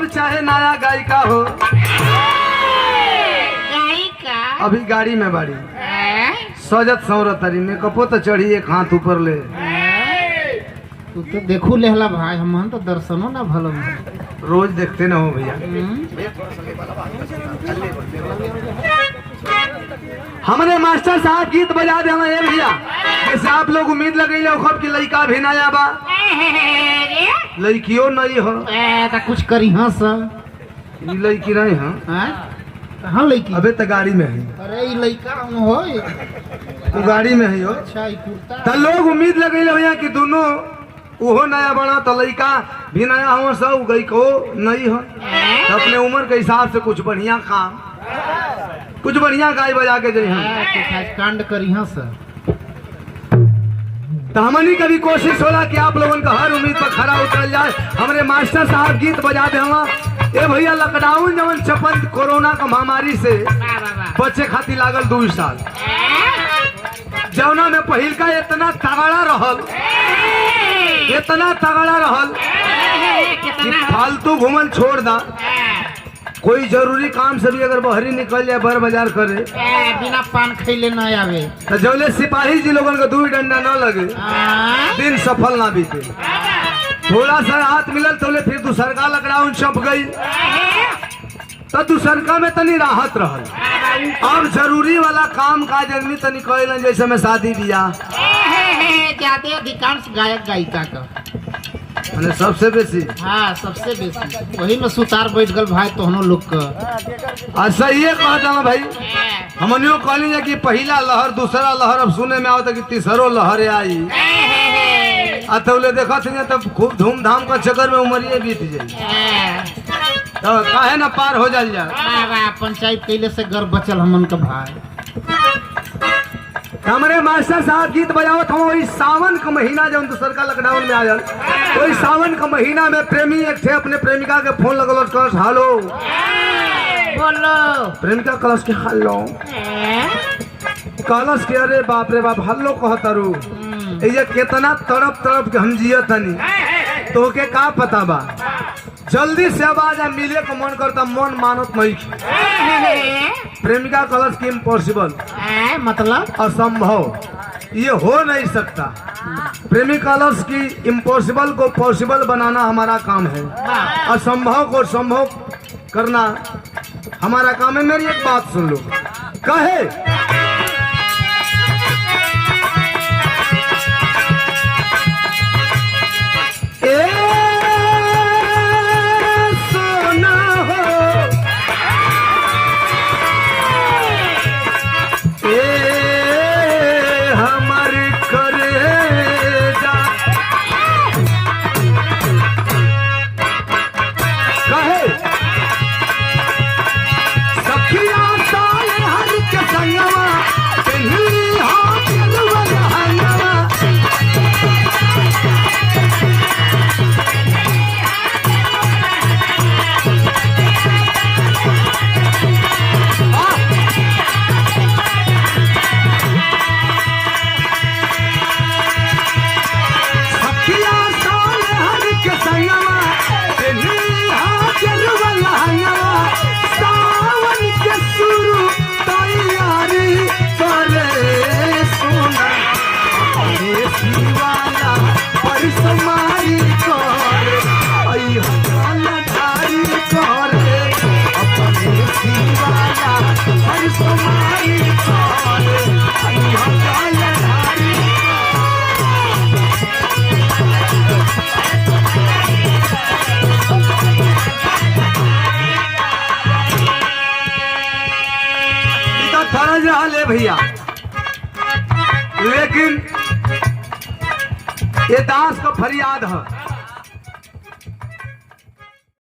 चाहे नया गायिका हो, गायिका अभी गाड़ी में बाड़ी सजत सवरत तारी मेकअपो तो चढ़ी एक हाथ ऊपर ले। तू तो देखू लेहला भाई, हम तो दर्शनो ना भलो रोज देखते ना हो भैया। हमने मास्टर साहब गीत बजा दे हमें भैया, जैसे आप लोग उम्मीद लगे खब की लड़का भी नया बा, लड़कियों नहीं हो तो कुछ करी हाँ सर, लड़की नहीं हो कहाँ लड़की? अबे तो गाड़ी में है। अरे ये लड़का हो, तू गाड़ी में है हो। अच्छा ये कुर्ता तो लोग उम्मीद लगे भैया कि दोनों वो नया बना तो लड़का भी नया हो, सब गई को नहीं हो, तो अपने उम्र के हिसाब से कुछ बढ़िया काम, कुछ बढ़िया गाय बजा के जाए कांड करी हाँ सर। तो हमनी कभी कोशिश होला कि आप लोगों का हर उम्मीद पर खरा उतर जाए। हमारे मास्टर साहब गीत बजा दे हम ए भैया। लॉकडाउन जवन छपन कोरोना का महामारी से बच्चे खातिर लागल 2 साल, जवना में पहिल का इतना तगड़ा रहल, इतना तगड़ा रहल कि फालतू घूमल छोड़ दा, कोई जरूरी काम से भी अगर बहरी निकल जाए बर बाजार करे बिना पान खैले न आवे, तो जौले सिपाही जी लोगन को 2 डंडा न लगे दिन सफल ना बीते। थोड़ा सा राहत मिलल तो फिर दूसर का लॉकडाउन छप गई, तो दूसर का में तनी राहत रहल। अब जरूरी वाला काम काज आदमी तनी कइल, जैसे में शादी ब्याह, ज्यादा अधिकांश गायक गायिका का मैंने सबसे बेसी, हाँ सबसे बेसी वही में सुतार बैठ गल भाई तोहनो लोग का। अच्छा ये कहता हूँ भाई, हमनियो कहली है कि पहला लहर दूसरा लहर अब सुने में आवता कि तीसरो लहर आई, अतौले देखा थे तब खूब धूमधाम का चक्कर में उमरिए बीत जाए, तो काहे ना पार हो जाए। पंचायत कैले से घर बचल हमन का भाई। हमारे मास्टर साहब गीत बजावत हम वही सावन का महीना जब दूसर का लॉकडाउन में आयल, वही सावन का महीना में प्रेमी एक थे अपने प्रेमिका के फोन लगल, कलश हेलो बोलो, प्रेमिका कलश के हेलो कलश के, अरे बाप रे बाप हेलो कहतरू, ये कितना तड़प तड़प के हम जियत हनी, तो के का पता बा, जल्दी से आवाज मिले को मन करता, मन मानत नहीं। प्रेमिका कलश की इम्पॉसिबल, मतलब असंभव, ये हो नहीं सकता। प्रेमिका कलश की इम्पॉसिबल को पॉसिबल बनाना हमारा काम है, असंभव को संभव करना हमारा काम है। मेरी एक बात सुन लो, कहे भैया, लेकिन ये दास का फरियाद है